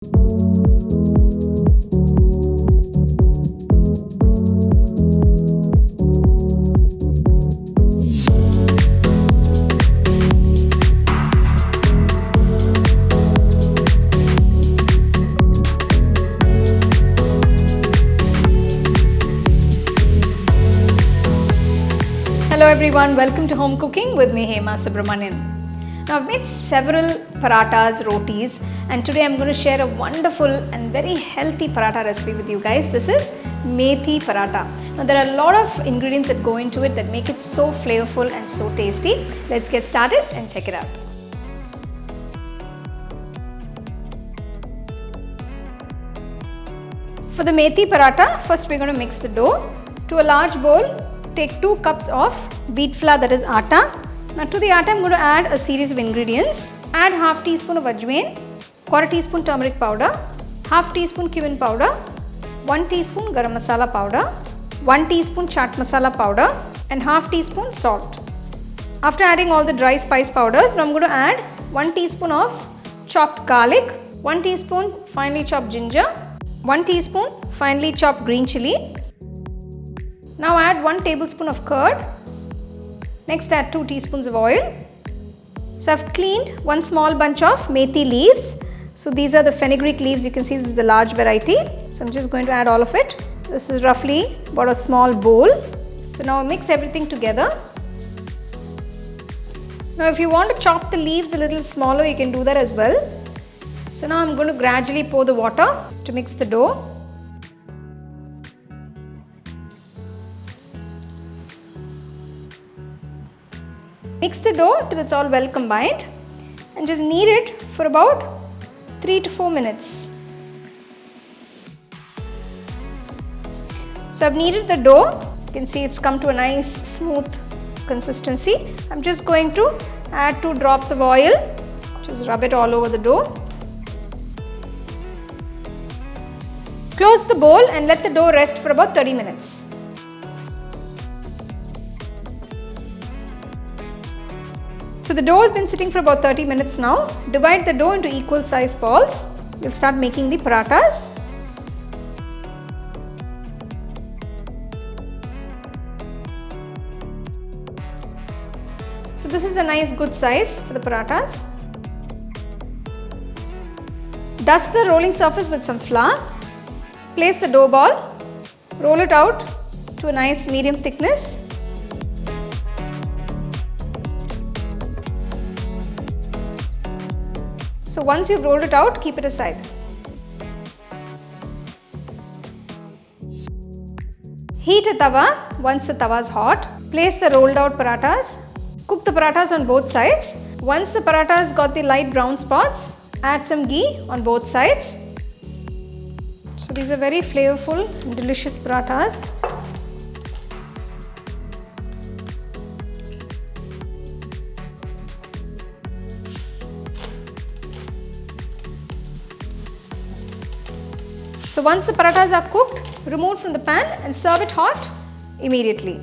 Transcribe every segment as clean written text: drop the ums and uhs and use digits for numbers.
Hello everyone, welcome to Home Cooking with me Hema Subramanian. Now I've made several parathas, rotis, and today I'm going to share a wonderful and very healthy paratha recipe with you guys. This is Methi Paratha. Now there are a lot of ingredients that go into it that make it so flavorful and so tasty. Let's get started and check it out. For the Methi Paratha, first we're going to mix the dough. To a large bowl, take 2 cups of wheat flour, that is atta. Now to the atta I'm going to add a series of ingredients. Add half teaspoon of ajwain, quarter teaspoon turmeric powder, half teaspoon cumin powder, 1 teaspoon garam masala powder, 1 teaspoon chaat masala powder and half teaspoon salt. After adding all the dry spice powders, now I'm going to add 1 teaspoon of chopped garlic, 1 teaspoon finely chopped ginger, 1 teaspoon finely chopped green chilli. Now add 1 tablespoon of curd. Next add 2 teaspoons of oil. So I've cleaned 1 small bunch of methi leaves. So these are the fenugreek leaves. You can see this is the large variety. So I'm just going to add all of it. This is roughly about a small bowl. So now mix everything together. Now if you want to chop the leaves a little smaller, you can do that as well. So now I'm going to gradually pour the water to mix the dough. Mix the dough till it's all well combined and just knead it for about 3 to 4 minutes. So I've kneaded the dough. You can see it's come to a nice smooth consistency. I'm just going to add 2 drops of oil. Just rub it all over the dough. Close the bowl and let the dough rest for about 30 minutes. So the dough has been sitting for about 30 minutes now. Divide the dough into equal size balls. We'll start making the parathas. So this is a nice good size for the parathas. Dust the rolling surface with some flour. Place the dough ball. Roll it out to a nice medium thickness. So once you've rolled it out, keep it aside. Heat a tawa. Once the tawa is hot, place the rolled out parathas. Cook the parathas on both sides. Once the parathas got the light brown spots, add some ghee on both sides. So these are very flavorful and delicious parathas. So once the parathas are cooked, remove from the pan and serve it hot immediately.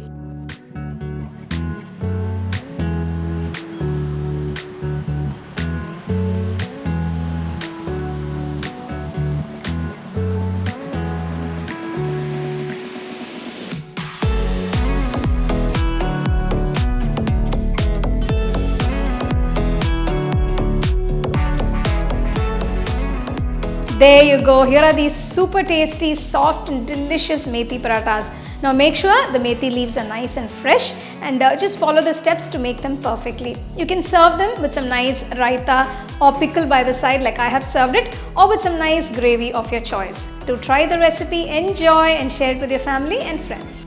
There you go. Here are these super tasty, soft and delicious methi parathas. Now make sure the methi leaves are nice and fresh and just follow the steps to make them perfectly. You can serve them with some nice raitha or pickle by the side like I have served it, or with some nice gravy of your choice. Do try the recipe, enjoy and share it with your family and friends.